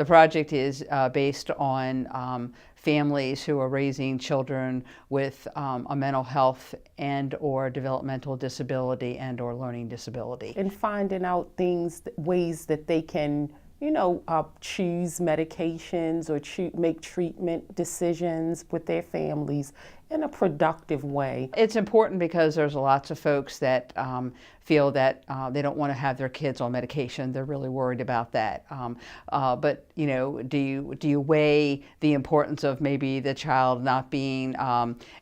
The project is based on families who are raising children with a mental health and or developmental disability and or learning disability. And finding out ways that they can, choose medications or make treatment decisions with their families in a productive way. It's important because there's lots of folks that feel that they don't want to have their kids on medication. They're really worried about that. But do you weigh the importance of maybe the child not being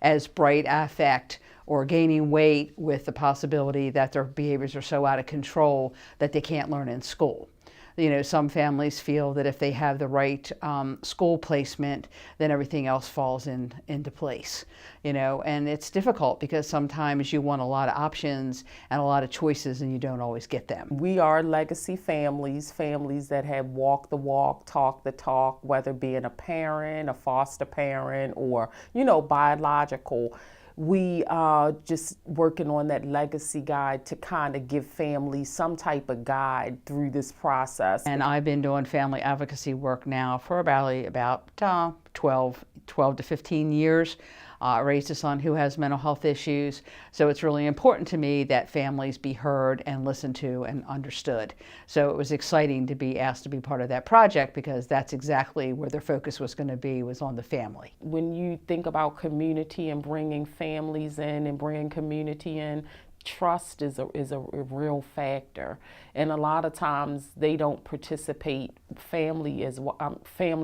as bright affect or gaining weight with the possibility that their behaviors are so out of control that they can't learn in school? Some families feel that if they have the right school placement, then everything else falls into place. And it's difficult because sometimes you want a lot of options and a lot of choices and you don't always get them. We are legacy families that have walked the walk, talked the talk, whether being a parent, a foster parent, or, biological. We are just working on that legacy guide to kind of give families some type of guide through this process. And I've been doing family advocacy work now for about 12 to 15 years. I raised a son who has mental health issues, so it's really important to me that families be heard and listened to and understood. So it was exciting to be asked to be part of that project because that's exactly where their focus was going to be, was on the family. When you think about community and bringing families in and bringing community in, trust is a real factor, and a lot of times they don't participate. Family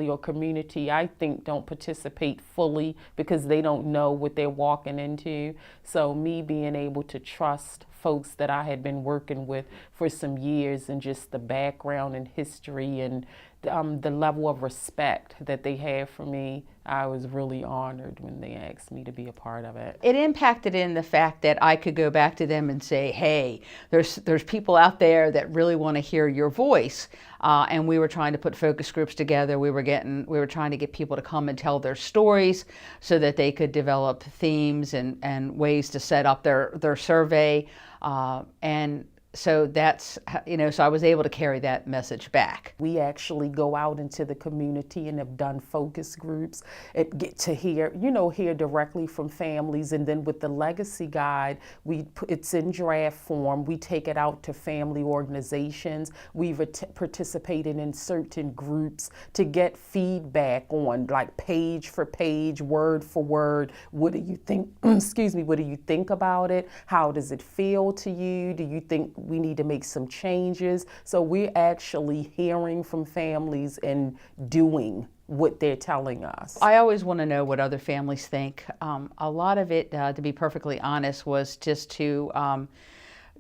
or community, I think, don't participate fully because they don't know what they're walking into. So me being able to trust folks that I had been working with for some years, and just the background and history and the level of respect that they have for me, I was really honored when they asked me to be a part of it. It impacted in the fact that I could go back to them and say, hey, there's people out there that really want to hear your voice. And we were trying to put focus groups together. We were trying to get people to come and tell their stories so that they could develop themes and ways to set up their survey. And so that's, so I was able to carry that message back. We actually go out into the community and have done focus groups and get to hear directly from families. And then with the legacy guide, it's in draft form. We take it out to family organizations. We've participated in certain groups to get feedback on, like, page for page, word for word. What do you think, what do you think about it? How does it feel to you? Do you think we need to make some changes? So we're actually hearing from families and doing what they're telling us. I always want to know what other families think. A lot of it, to be perfectly honest, was just to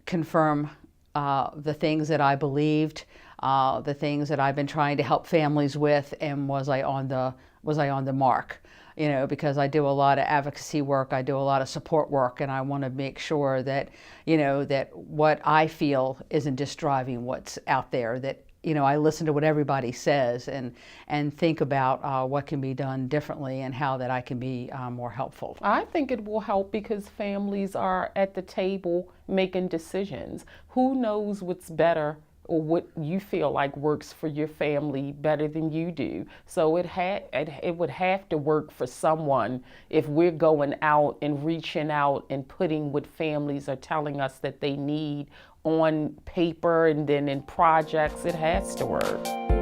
confirm the things that I believed, the things that I've been trying to help families with, and was I on the mark? Because I do a lot of advocacy work, I do a lot of support work, and I want to make sure that, that what I feel isn't just driving what's out there, that, I listen to what everybody says and think about what can be done differently and how that I can be more helpful. I think it will help because families are at the table making decisions. Who knows what's better or what you feel like works for your family better than you do. So it would have to work for someone if we're going out and reaching out and putting what families are telling us that they need on paper and then in projects. It has to work.